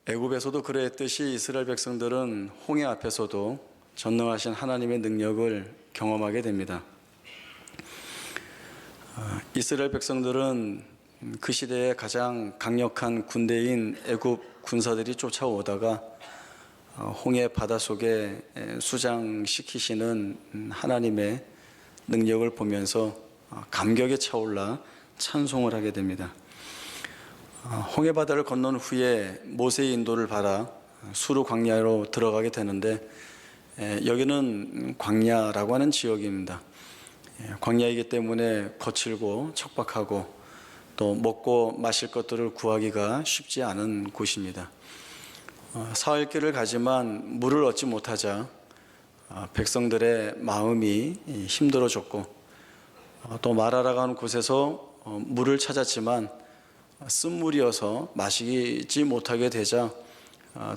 애굽에서도 그러했듯이 이스라엘 백성들은 홍해 앞에서도 전능하신 하나님의 능력을 경험하게 됩니다. 이스라엘 백성들은 그 시대에 가장 강력한 군대인 애굽 군사들이 쫓아오다가 홍해 바다 속에 수장시키시는 하나님의 능력을 보면서 감격에 차올라 찬송을 하게 됩니다. 홍해 바다를 건넌 후에 모세의 인도를 받아 수르 광야로 들어가게 되는데, 여기는 광야라고 하는 지역입니다. 광야이기 때문에 거칠고 척박하고 또 먹고 마실 것들을 구하기가 쉽지 않은 곳입니다. 사흘 길을 가지만 물을 얻지 못하자 백성들의 마음이 힘들어졌고, 또 마라라고 하는 곳에서 물을 찾았지만 쓴물이어서 마시지 못하게 되자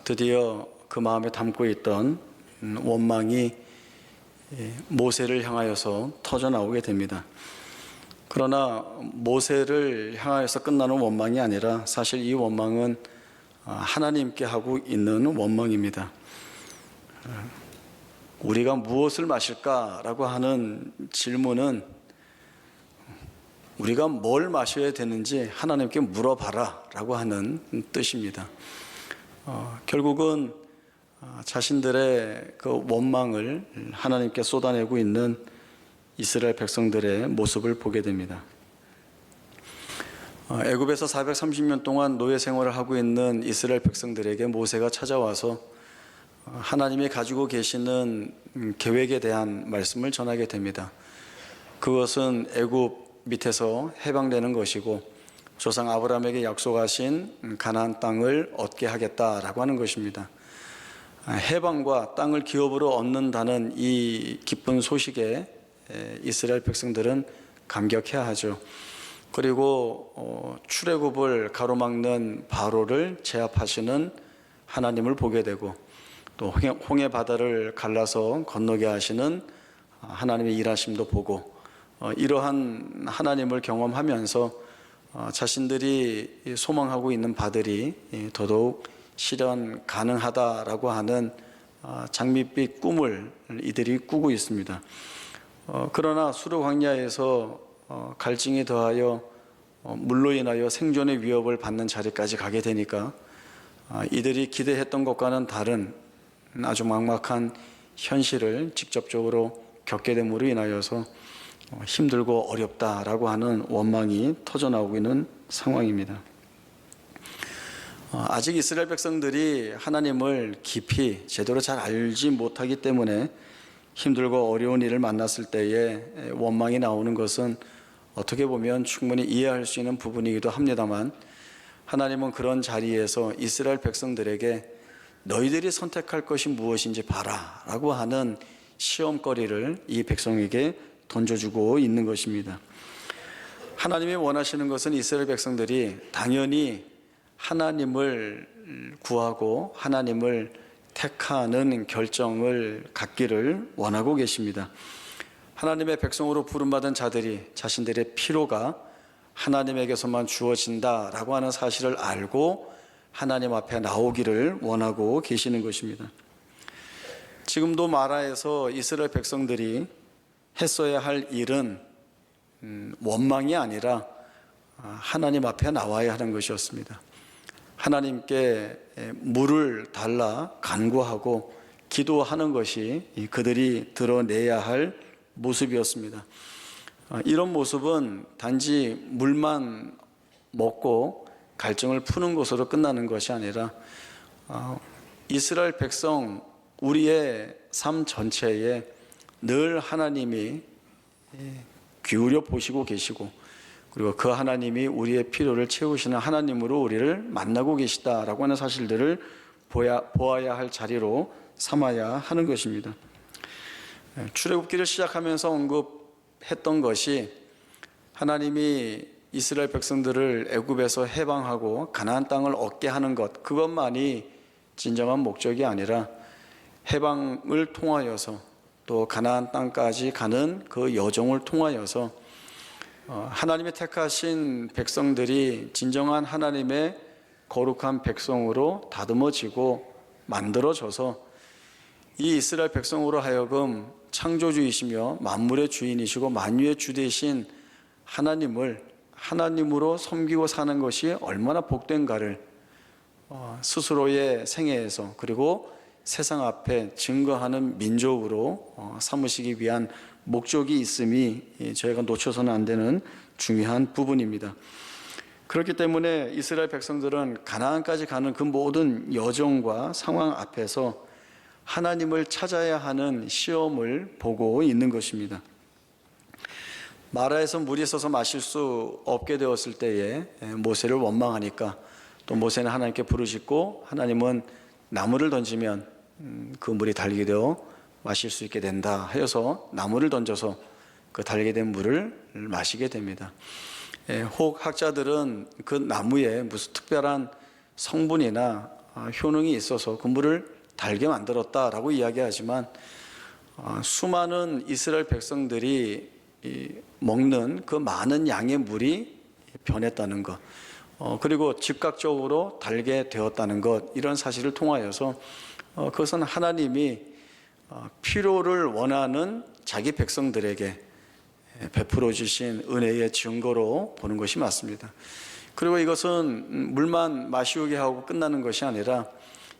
드디어 그 마음에 담고 있던 원망이 모세를 향하여서 터져나오게 됩니다. 그러나 모세를 향하여서 끝나는 원망이 아니라 사실 이 원망은 하나님께 하고 있는 원망입니다. 우리가 무엇을 마실까라고 하는 질문은 우리가 뭘 마셔야 되는지 하나님께 물어봐라 라고 하는 뜻입니다. 결국은 자신들의 그 원망을 하나님께 쏟아내고 있는 이스라엘 백성들의 모습을 보게 됩니다. 애굽에서 430년 동안 노예 생활을 하고 있는 이스라엘 백성들에게 모세가 찾아와서 하나님이 가지고 계시는 계획에 대한 말씀을 전하게 됩니다. 그것은 애굽 밑에서 해방되는 것이고 조상 아브라함에게 약속하신 가나안 땅을 얻게 하겠다라고 하는 것입니다. 해방과 땅을 기업으로 얻는다는 이 기쁜 소식에 이스라엘 백성들은 감격해야 하죠. 그리고 출애굽을 가로막는 바로를 제압하시는 하나님을 보게 되고, 또 홍해 바다를 갈라서 건너게 하시는 하나님의 일하심도 보고, 이러한 하나님을 경험하면서 자신들이 소망하고 있는 바들이 더더욱 실현 가능하다라고 하는 장밋빛 꿈을 이들이 꾸고 있습니다. 그러나 수르 광야에서 갈증이 더하여 물로 인하여 생존의 위협을 받는 자리까지 가게 되니까 이들이 기대했던 것과는 다른 아주 막막한 현실을 직접적으로 겪게 됨으로 인하여서 힘들고 어렵다라고 하는 원망이 터져나오고 있는 상황입니다. 아직 이스라엘 백성들이 하나님을 깊이 제대로 잘 알지 못하기 때문에 힘들고 어려운 일을 만났을 때에 원망이 나오는 것은 어떻게 보면 충분히 이해할 수 있는 부분이기도 합니다만, 하나님은 그런 자리에서 이스라엘 백성들에게 너희들이 선택할 것이 무엇인지 봐라 라고 하는 시험거리를 이 백성에게 던져주고 있는 것입니다. 하나님이 원하시는 것은 이스라엘 백성들이 당연히 하나님을 구하고 하나님을 택하는 결정을 갖기를 원하고 계십니다. 하나님의 백성으로 부름받은 자들이 자신들의 필요가 하나님에게서만 주어진다라고 하는 사실을 알고 하나님 앞에 나오기를 원하고 계시는 것입니다. 지금도 마라에서 이스라엘 백성들이 했어야 할 일은 원망이 아니라 하나님 앞에 나와야 하는 것이었습니다. 하나님께 물을 달라 간구하고 기도하는 것이 그들이 드러내야 할 모습이었습니다. 이런 모습은 단지 물만 먹고 갈증을 푸는 것으로 끝나는 것이 아니라 이스라엘 백성, 우리의 삶 전체에 늘 하나님이 기울여 보시고 계시고, 그리고 그 하나님이 우리의 필요를 채우시는 하나님으로 우리를 만나고 계시다라고 하는 사실들을 보아야 할 자리로 삼아야 하는 것입니다. 출애굽기를 시작하면서 언급했던 것이 하나님이 이스라엘 백성들을 애굽에서 해방하고 가나안 땅을 얻게 하는 것, 그것만이 진정한 목적이 아니라 해방을 통하여서 또 가나안 땅까지 가는 그 여정을 통하여서 하나님이 택하신 백성들이 진정한 하나님의 거룩한 백성으로 다듬어지고 만들어져서 이 이스라엘 백성으로 하여금 창조주이시며 만물의 주인이시고 만유의 주 되신 하나님을 하나님으로 섬기고 사는 것이 얼마나 복된가를 스스로의 생애에서 그리고 세상 앞에 증거하는 민족으로 삼으시기 위한 목적이 있음이 저희가 놓쳐서는 안 되는 중요한 부분입니다. 그렇기 때문에 이스라엘 백성들은 가나안까지 가는 그 모든 여정과 상황 앞에서 하나님을 찾아야 하는 시험을 보고 있는 것입니다. 마라에서 물이 있어서 마실 수 없게 되었을 때에 모세를 원망하니까 또 모세는 하나님께 부르짖고 하나님은 나무를 던지면 그 물이 달게 되어 마실 수 있게 된다 하여서 나무를 던져서 그 달게 된 물을 마시게 됩니다. 혹 학자들은 그 나무에 무슨 특별한 성분이나 효능이 있어서 그 물을 달게 만들었다라고 이야기하지만 수많은 이스라엘 백성들이 먹는 그 많은 양의 물이 변했다는 것, 그리고 즉각적으로 달게 되었다는 것, 이런 사실을 통하여서 그것은 하나님이 필요를 원하는 자기 백성들에게 베풀어 주신 은혜의 증거로 보는 것이 맞습니다. 그리고 이것은 물만 마시우게 하고 끝나는 것이 아니라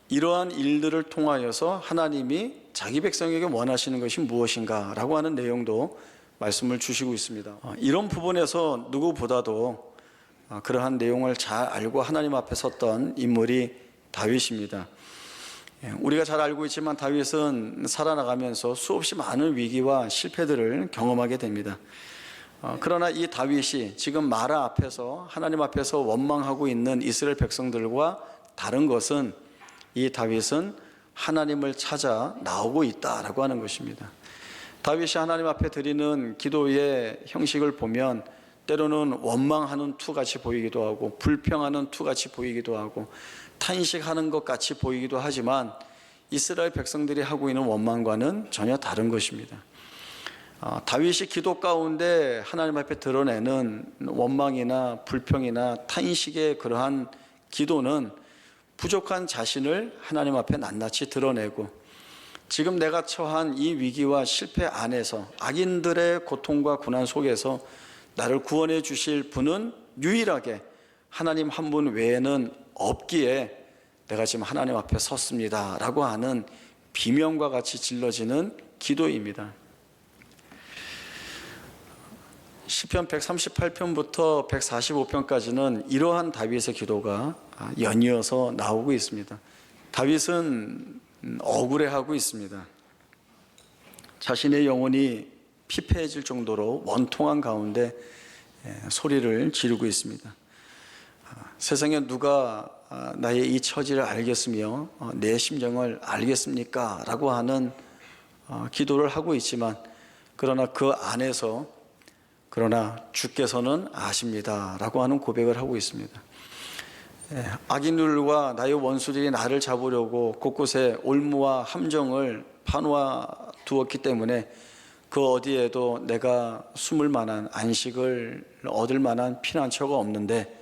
이러한 일들을 통하여서 하나님이 자기 백성에게 원하시는 것이 무엇인가 라고 하는 내용도 말씀을 주시고 있습니다. 이런 부분에서 누구보다도 그러한 내용을 잘 알고 하나님 앞에 섰던 인물이 다윗입니다. 우리가 잘 알고 있지만 다윗은 살아나가면서 수없이 많은 위기와 실패들을 경험하게 됩니다. 그러나 이 다윗이 지금 마라 앞에서 하나님 앞에서 원망하고 있는 이스라엘 백성들과 다른 것은 이 다윗은 하나님을 찾아 나오고 있다라고 하는 것입니다. 다윗이 하나님 앞에 드리는 기도의 형식을 보면 때로는 원망하는 투같이 보이기도 하고 불평하는 투같이 보이기도 하고 탄식하는 것 같이 보이기도 하지만 이스라엘 백성들이 하고 있는 원망과는 전혀 다른 것입니다. 다윗이 기도 가운데 하나님 앞에 드러내는 원망이나 불평이나 탄식의 그러한 기도는 부족한 자신을 하나님 앞에 낱낱이 드러내고 지금 내가 처한 이 위기와 실패 안에서 악인들의 고통과 고난 속에서 나를 구원해 주실 분은 유일하게 하나님 한 분 외에는 없기에 내가 지금 하나님 앞에 섰습니다 라고 하는 비명과 같이 질러지는 기도입니다. 시편 138편부터 145편까지는 이러한 다윗의 기도가 연이어서 나오고 있습니다. 다윗은 억울해하고 있습니다. 자신의 영혼이 피폐해질 정도로 원통한 가운데 소리를 지르고 있습니다. 세상에 누가 나의 이 처지를 알겠으며 내 심정을 알겠습니까? 라고 하는 기도를 하고 있지만 그러나 그 안에서 그러나 주께서는 아십니다 라고 하는 고백을 하고 있습니다. 악인들과 나의 원수들이 나를 잡으려고 곳곳에 올무와 함정을 파놓아 두었기 때문에 그 어디에도 내가 숨을 만한 안식을 얻을 만한 피난처가 없는데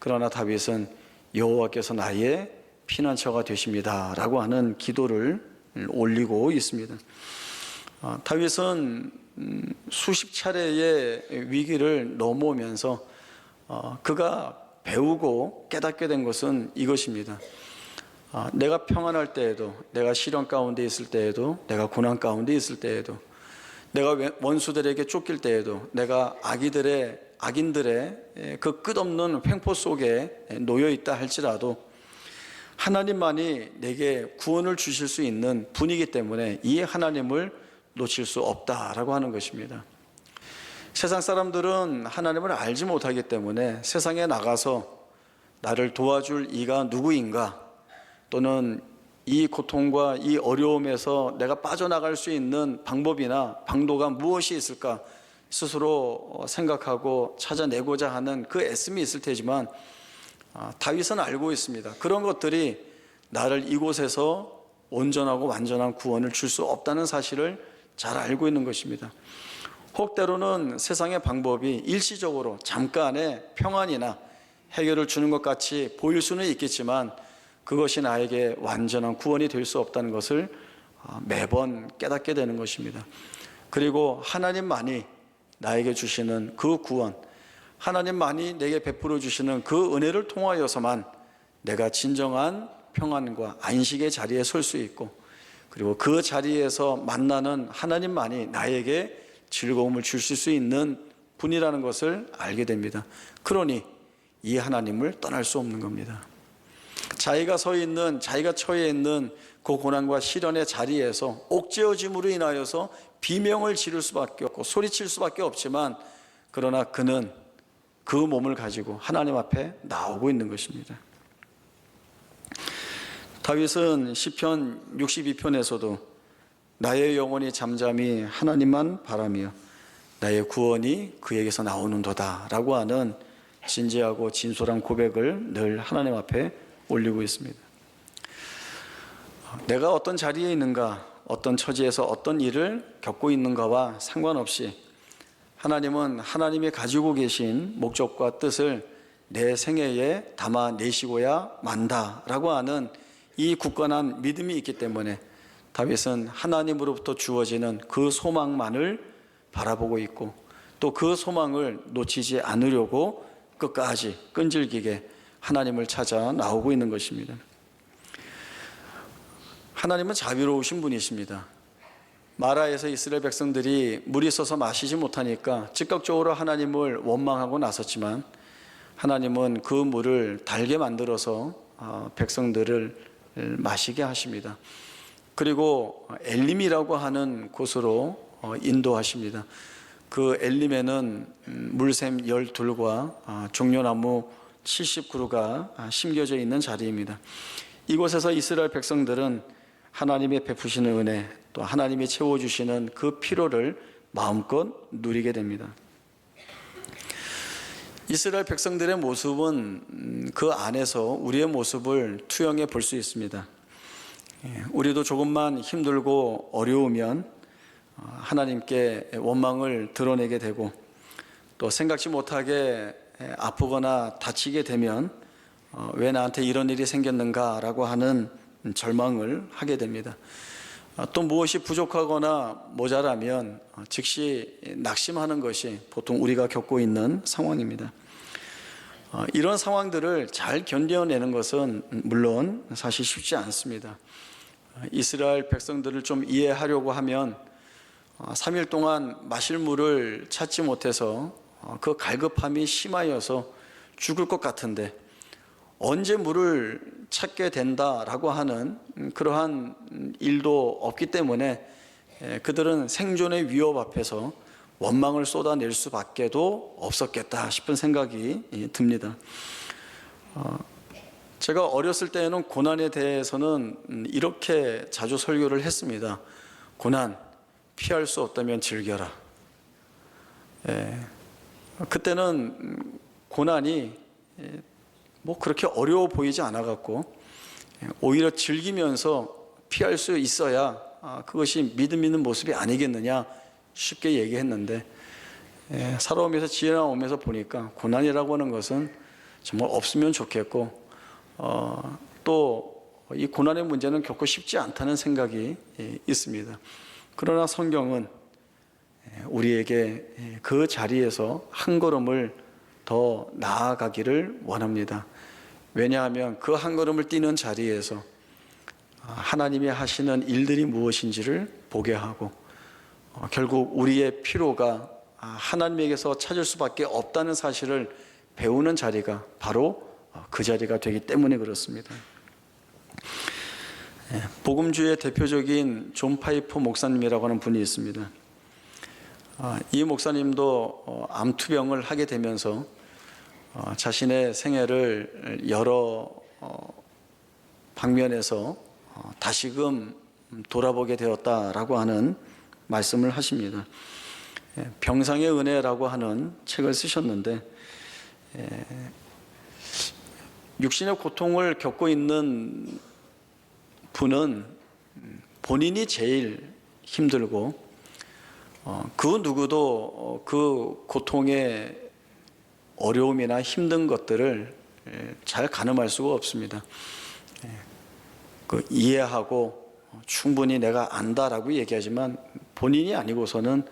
그러나 다윗은 여호와께서 나의 피난처가 되십니다 라고 하는 기도를 올리고 있습니다. 다윗은 수십 차례의 위기를 넘어오면서 그가 배우고 깨닫게 된 것은 이것입니다. 내가 평안할 때에도, 내가 시련 가운데 있을 때에도, 내가 고난 가운데 있을 때에도, 내가 원수들에게 쫓길 때에도, 내가 악인들의 그 끝없는 횡포 속에 놓여 있다 할지라도 하나님만이 내게 구원을 주실 수 있는 분이기 때문에 이 하나님을 놓칠 수 없다라고 하는 것입니다. 세상 사람들은 하나님을 알지 못하기 때문에 세상에 나가서 나를 도와줄 이가 누구인가, 또는 이 고통과 이 어려움에서 내가 빠져나갈 수 있는 방법이나 방도가 무엇이 있을까 스스로 생각하고 찾아내고자 하는 그 애씀이 있을 테지만 다윗은 알고 있습니다. 그런 것들이 나를 이곳에서 온전하고 완전한 구원을 줄 수 없다는 사실을 잘 알고 있는 것입니다. 혹 때로는 세상의 방법이 일시적으로 잠깐의 평안이나 해결을 주는 것 같이 보일 수는 있겠지만 그것이 나에게 완전한 구원이 될 수 없다는 것을 매번 깨닫게 되는 것입니다. 그리고 하나님만이 나에게 주시는 그 구원, 하나님만이 내게 베풀어 주시는 그 은혜를 통하여서만 내가 진정한 평안과 안식의 자리에 설 수 있고, 그리고 그 자리에서 만나는 하나님만이 나에게 즐거움을 주실 수 있는 분이라는 것을 알게 됩니다. 그러니 이 하나님을 떠날 수 없는 겁니다. 자기가 처해 있는 그 고난과 시련의 자리에서 옥죄어짐으로 인하여서 비명을 지를 수밖에 없고 소리칠 수밖에 없지만, 그러나 그는 그 몸을 가지고 하나님 앞에 나오고 있는 것입니다. 다윗은 시편 62편에서도 나의 영혼이 잠잠히 하나님만 바라며 나의 구원이 그에게서 나오는도다 라고 하는 진지하고 진솔한 고백을 늘 하나님 앞에 올리고 있습니다. 내가 어떤 자리에 있는가, 어떤 처지에서 어떤 일을 겪고 있는가와 상관없이 하나님은 하나님이 가지고 계신 목적과 뜻을 내 생애에 담아내시고야 만다라고 하는 이 굳건한 믿음이 있기 때문에 다윗은 하나님으로부터 주어지는 그 소망만을 바라보고 있고, 또 그 소망을 놓치지 않으려고 끝까지 끈질기게 하나님을 찾아 나오고 있는 것입니다. 하나님은 자비로우신 분이십니다. 마라에서 이스라엘 백성들이 물이 있어서 마시지 못하니까 즉각적으로 하나님을 원망하고 나섰지만, 하나님은 그 물을 달게 만들어서 백성들을 마시게 하십니다. 그리고 엘림이라고 하는 곳으로 인도하십니다. 그 엘림에는 물샘 12과 종려나무 70그루가 심겨져 있는 자리입니다. 이곳에서 이스라엘 백성들은 하나님의 베푸시는 은혜, 또 하나님이 채워주시는 그 피로를 마음껏 누리게 됩니다. 이스라엘 백성들의 모습은 그 안에서 우리의 모습을 투영해 볼 수 있습니다. 우리도 조금만 힘들고 어려우면 하나님께 원망을 드러내게 되고, 또 생각지 못하게 아프거나 다치게 되면 왜 나한테 이런 일이 생겼는가라고 하는 절망을 하게 됩니다. 또 무엇이 부족하거나 모자라면 즉시 낙심하는 것이 보통 우리가 겪고 있는 상황입니다. 이런 상황들을 잘 견뎌내는 것은 물론 사실 쉽지 않습니다. 이스라엘 백성들을 좀 이해하려고 하면 3일 동안 마실 물을 찾지 못해서 그 갈급함이 심하여서 죽을 것 같은데 언제 물을 찾게 된다라고 하는 그러한 일도 없기 때문에 그들은 생존의 위협 앞에서 원망을 쏟아낼 수밖에도 없었겠다 싶은 생각이 듭니다. 제가 어렸을 때에는 고난에 대해서는 이렇게 자주 설교를 했습니다. 고난 피할 수 없다면 즐겨라. 그때는 고난이 뭐 그렇게 어려워 보이지 않아 갖고 오히려 즐기면서 피할 수 있어야 그것이 믿음 있는 모습이 아니겠느냐 쉽게 얘기했는데, 살아오면서 지나오면서 보니까 고난이라고 하는 것은 정말 없으면 좋겠고, 또 이 고난의 문제는 결코 쉽지 않다는 생각이 있습니다. 그러나 성경은 우리에게 그 자리에서 한 걸음을 더 나아가기를 원합니다. 왜냐하면 그 한 걸음을 뛰는 자리에서 하나님이 하시는 일들이 무엇인지를 보게 하고, 결국 우리의 피로가 하나님에게서 찾을 수밖에 없다는 사실을 배우는 자리가 바로 그 자리가 되기 때문에 그렇습니다. 복음주의 대표적인 존 파이퍼 목사님이라고 하는 분이 있습니다. 이 목사님도 암투병을 하게 되면서 자신의 생애를 여러 방면에서 다시금 돌아보게 되었다라고 하는 말씀을 하십니다. 병상의 은혜라고 하는 책을 쓰셨는데, 육신의 고통을 겪고 있는 분은 본인이 제일 힘들고 그 누구도 그 고통의 어려움이나 힘든 것들을 잘 가늠할 수가 없습니다. 이해하고 충분히 내가 안다라고 얘기하지만 본인이 아니고서는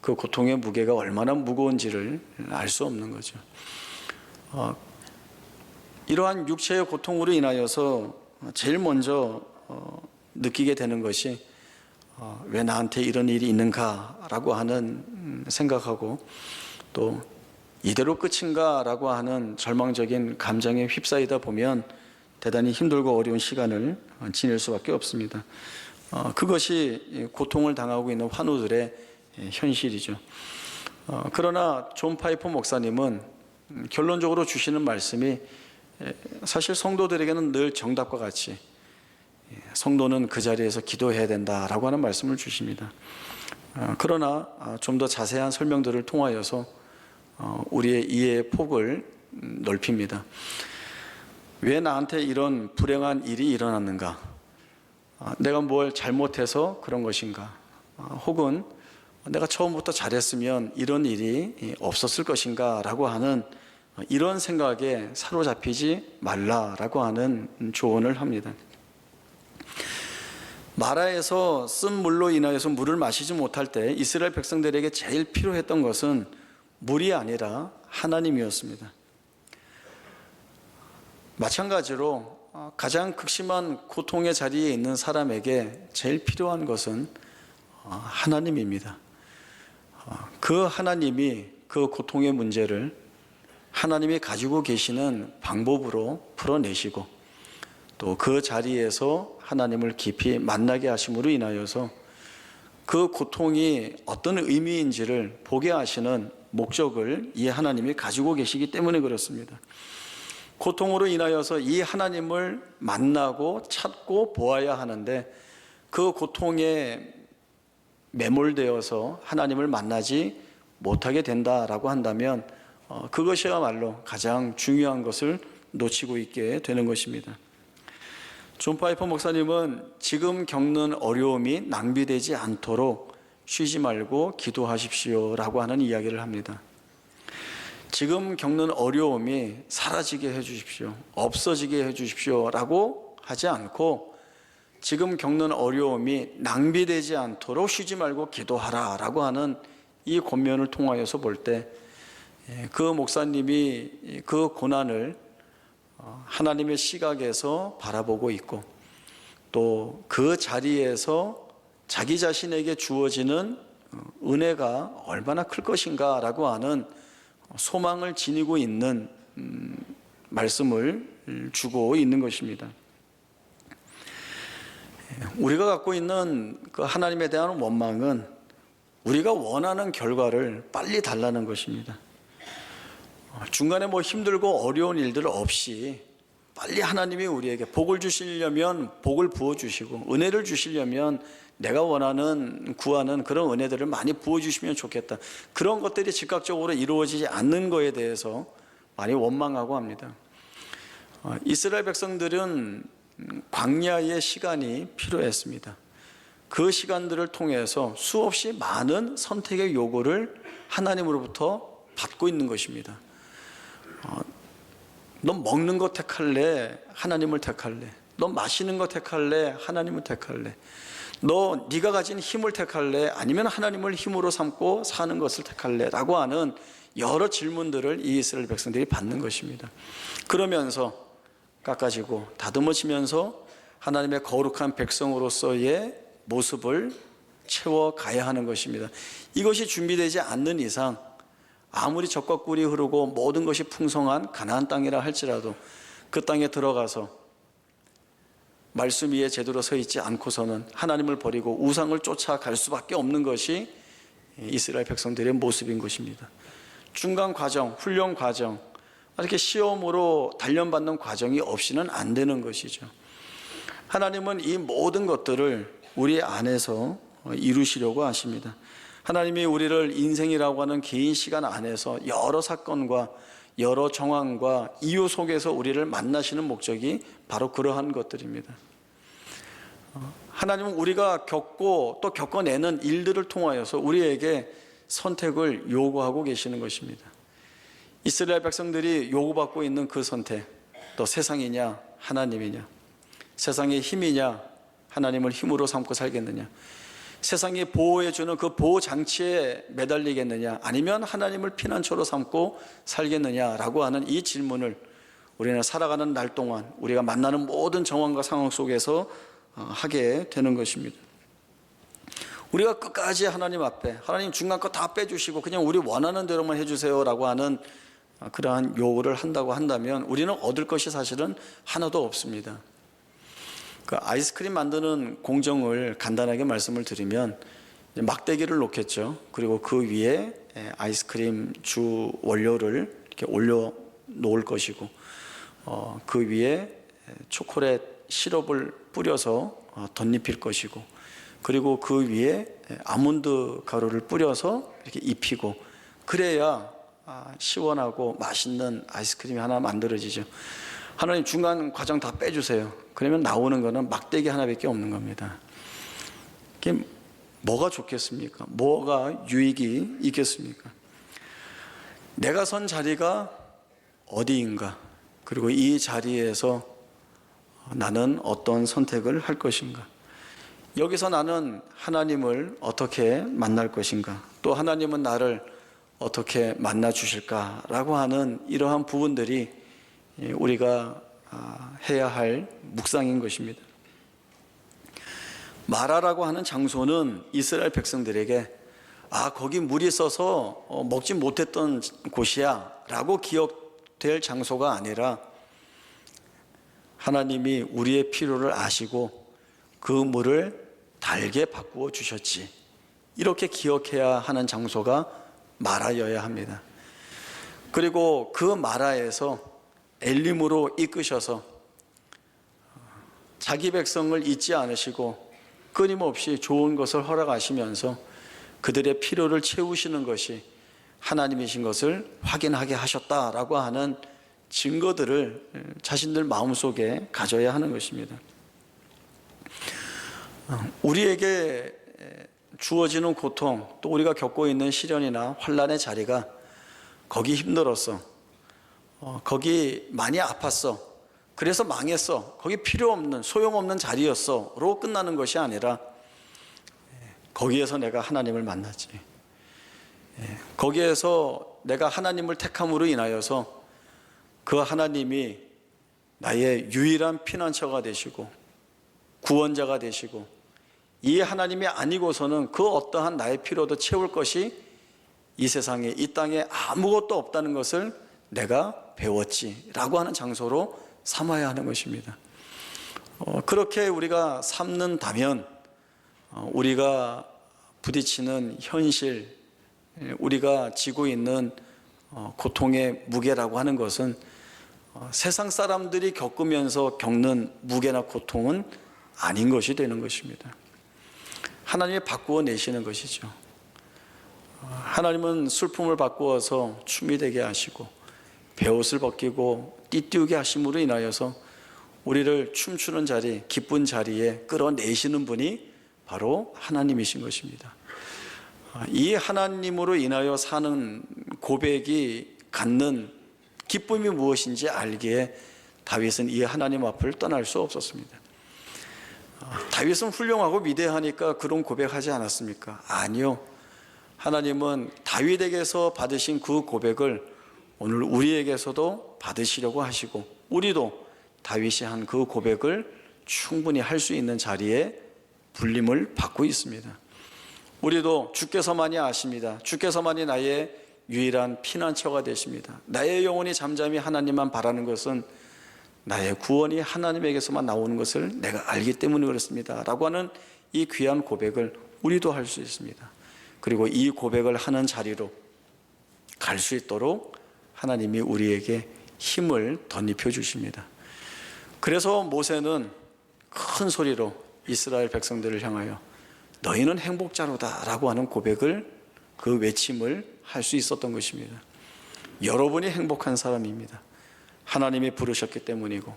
그 고통의 무게가 얼마나 무거운지를 알 수 없는 거죠. 이러한 육체의 고통으로 인하여서 제일 먼저 느끼게 되는 것이 왜 나한테 이런 일이 있는가라고 하는 생각하고 또 이대로 끝인가라고 하는 절망적인 감정에 휩싸이다 보면 대단히 힘들고 어려운 시간을 지낼 수밖에 없습니다. 그것이 고통을 당하고 있는 환우들의 현실이죠. 그러나 존 파이퍼 목사님은 결론적으로 주시는 말씀이 사실 성도들에게는 늘 정답과 같이 성도는 그 자리에서 기도해야 된다라고 하는 말씀을 주십니다. 그러나 좀 더 자세한 설명들을 통하여서 우리의 이해의 폭을 넓힙니다. 왜 나한테 이런 불행한 일이 일어났는가? 내가 뭘 잘못해서 그런 것인가? 혹은 내가 처음부터 잘했으면 이런 일이 없었을 것인가? 라고 하는 이런 생각에 사로잡히지 말라라고 하는 조언을 합니다. 마라에서 쓴 물로 인하여서 물을 마시지 못할 때 이스라엘 백성들에게 제일 필요했던 것은 물이 아니라 하나님이었습니다. 마찬가지로 가장 극심한 고통의 자리에 있는 사람에게 제일 필요한 것은 하나님입니다. 그 하나님이 그 고통의 문제를 하나님이 가지고 계시는 방법으로 풀어내시고 또 그 자리에서 하나님을 깊이 만나게 하심으로 인하여서 그 고통이 어떤 의미인지를 보게 하시는 목적을 이 하나님이 가지고 계시기 때문에 그렇습니다. 고통으로 인하여서 이 하나님을 만나고 찾고 보아야 하는데 그 고통에 매몰되어서 하나님을 만나지 못하게 된다라고 한다면 그것이야말로 가장 중요한 것을 놓치고 있게 되는 것입니다. 존 파이퍼 목사님은 지금 겪는 어려움이 낭비되지 않도록 쉬지 말고 기도하십시오라고 하는 이야기를 합니다. 지금 겪는 어려움이 사라지게 해주십시오, 없어지게 해주십시오라고 하지 않고 지금 겪는 어려움이 낭비되지 않도록 쉬지 말고 기도하라라고 하는 이 권면을 통하여서 볼 때 그 목사님이 그 고난을 하나님의 시각에서 바라보고 있고 또 그 자리에서 자기 자신에게 주어지는 은혜가 얼마나 클 것인가 라고 하는 소망을 지니고 있는 말씀을 주고 있는 것입니다. 우리가 갖고 있는 그 하나님에 대한 원망은 우리가 원하는 결과를 빨리 달라는 것입니다. 중간에 힘들고 어려운 일들 없이 빨리 하나님이 우리에게 복을 주시려면 복을 부어주시고 은혜를 주시려면 내가 원하는 구하는 그런 은혜들을 많이 부어주시면 좋겠다. 그런 것들이 즉각적으로 이루어지지 않는 것에 대해서 많이 원망하고 합니다. 이스라엘 백성들은 광야의 시간이 필요했습니다. 그 시간들을 통해서 수없이 많은 선택의 요구를 하나님으로부터 받고 있는 것입니다. 너 먹는 거 택할래? 하나님을 택할래? 너 마시는 거 택할래? 하나님을 택할래? 너 네가 가진 힘을 택할래? 아니면 하나님을 힘으로 삼고 사는 것을 택할래? 라고 하는 여러 질문들을 이 이스라엘 백성들이 받는 것입니다. 그러면서 깎아지고 다듬어지면서 하나님의 거룩한 백성으로서의 모습을 채워가야 하는 것입니다. 이것이 준비되지 않는 이상 아무리 젖과 꿀이 흐르고 모든 것이 풍성한 가나안 땅이라 할지라도 그 땅에 들어가서 말씀 위에 제대로 서 있지 않고서는 하나님을 버리고 우상을 쫓아갈 수밖에 없는 것이 이스라엘 백성들의 모습인 것입니다. 중간 과정, 훈련 과정, 이렇게 시험으로 단련받는 과정이 없이는 안 되는 것이죠. 하나님은 이 모든 것들을 우리 안에서 이루시려고 하십니다. 하나님이 우리를 인생이라고 하는 긴 시간 안에서 여러 사건과 여러 정황과 이유 속에서 우리를 만나시는 목적이 바로 그러한 것들입니다. 하나님은 우리가 겪고 또 겪어내는 일들을 통하여서 우리에게 선택을 요구하고 계시는 것입니다. 이스라엘 백성들이 요구받고 있는 그 선택, 또 세상이냐 하나님이냐, 세상의 힘이냐 하나님을 힘으로 삼고 살겠느냐, 세상이 보호해주는 그 보호장치에 매달리겠느냐, 아니면 하나님을 피난처로 삼고 살겠느냐라고 하는 이 질문을 우리는 살아가는 날 동안 우리가 만나는 모든 정황과 상황 속에서 하게 되는 것입니다. 우리가 끝까지 하나님 앞에, 하나님 중간 거 다 빼주시고 그냥 우리 원하는 대로만 해주세요라고 하는 그러한 요구를 한다고 한다면 우리는 얻을 것이 사실은 하나도 없습니다. 그 아이스크림 만드는 공정을 간단하게 말씀을 드리면, 막대기를 놓겠죠. 그리고 그 위에 아이스크림 주 원료를 이렇게 올려 놓을 것이고, 그 위에 초콜릿 시럽을 뿌려서 덧입힐 것이고, 그리고 그 위에 아몬드 가루를 뿌려서 이렇게 입히고, 그래야 시원하고 맛있는 아이스크림이 하나 만들어지죠. 하나님 중간 과정 다 빼주세요. 그러면 나오는 거는 막대기 하나밖에 없는 겁니다. 이게 뭐가 좋겠습니까? 뭐가 유익이 있겠습니까? 내가 선 자리가 어디인가, 그리고 이 자리에서 나는 어떤 선택을 할 것인가, 여기서 나는 하나님을 어떻게 만날 것인가, 또 하나님은 나를 어떻게 만나 주실까라고 하는 이러한 부분들이 우리가 해야 할 묵상인 것입니다. 마라라고 하는 장소는 이스라엘 백성들에게 거기 물이 있어서 먹지 못했던 곳이야 라고 기억될 장소가 아니라, 하나님이 우리의 필요를 아시고 그 물을 달게 바꾸어 주셨지, 이렇게 기억해야 하는 장소가 마라여야 합니다. 그리고 그 마라에서 엘림으로 이끄셔서 자기 백성을 잊지 않으시고 끊임없이 좋은 것을 허락하시면서 그들의 필요를 채우시는 것이 하나님이신 것을 확인하게 하셨다라고 하는 증거들을 자신들 마음속에 가져야 하는 것입니다. 우리에게 주어지는 고통, 또 우리가 겪고 있는 시련이나 환난의 자리가 거기 힘들었어, 거기 많이 아팠어, 그래서 망했어, 거기 필요 없는 소용없는 자리였어로 끝나는 것이 아니라, 거기에서 내가 하나님을 만났지, 거기에서 내가 하나님을 택함으로 인하여서 그 하나님이 나의 유일한 피난처가 되시고 구원자가 되시고, 이 하나님이 아니고서는 그 어떠한 나의 필요도 채울 것이 이 세상에, 이 땅에 아무것도 없다는 것을 내가 배웠지라고 하는 장소로 삼아야 하는 것입니다. 그렇게 우리가 삼는다면 우리가 부딪히는 현실, 우리가 지고 있는 고통의 무게라고 하는 것은 세상 사람들이 겪으면서 겪는 무게나 고통은 아닌 것이 되는 것입니다. 하나님이 바꾸어 내시는 것이죠. 하나님은 슬픔을 바꾸어서 춤이 되게 하시고 베옷을 벗기고 띠띠우게 하심으로 인하여서 우리를 춤추는 자리, 기쁜 자리에 끌어내시는 분이 바로 하나님이신 것입니다. 이 하나님으로 인하여 사는 고백이 갖는 기쁨이 무엇인지 알기에 다윗은 이 하나님 앞을 떠날 수 없었습니다. 다윗은 훌륭하고 위대하니까 그런 고백하지 않았습니까? 아니요. 하나님은 다윗에게서 받으신 그 고백을 오늘 우리에게서도 받으시려고 하시고, 우리도 다윗이 한 그 고백을 충분히 할 수 있는 자리에 불림을 받고 있습니다. 우리도 주께서만이 아십니다. 주께서만이 나의 유일한 피난처가 되십니다. 나의 영혼이 잠잠히 하나님만 바라는 것은 나의 구원이 하나님에게서만 나오는 것을 내가 알기 때문에 그렇습니다 라고 하는 이 귀한 고백을 우리도 할 수 있습니다. 그리고 이 고백을 하는 자리로 갈 수 있도록 하나님이 우리에게 힘을 덧입혀 주십니다. 그래서 모세는 큰 소리로 이스라엘 백성들을 향하여 너희는 행복자로다 라고 하는 고백을, 그 외침을 할 수 있었던 것입니다. 여러분이 행복한 사람입니다. 하나님이 부르셨기 때문이고,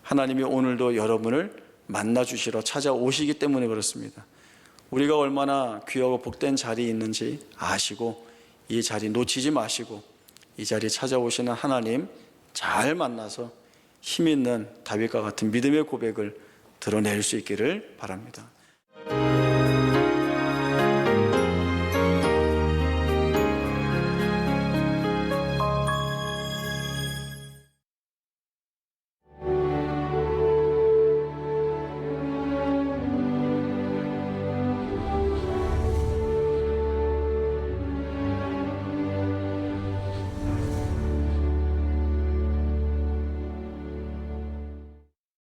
하나님이 오늘도 여러분을 만나주시러 찾아오시기 때문에 그렇습니다. 우리가 얼마나 귀하고 복된 자리에 있는지 아시고 이 자리 놓치지 마시고 이 자리에 찾아오시는 하나님 잘 만나서 힘 있는 다윗과 같은 믿음의 고백을 드러낼 수 있기를 바랍니다.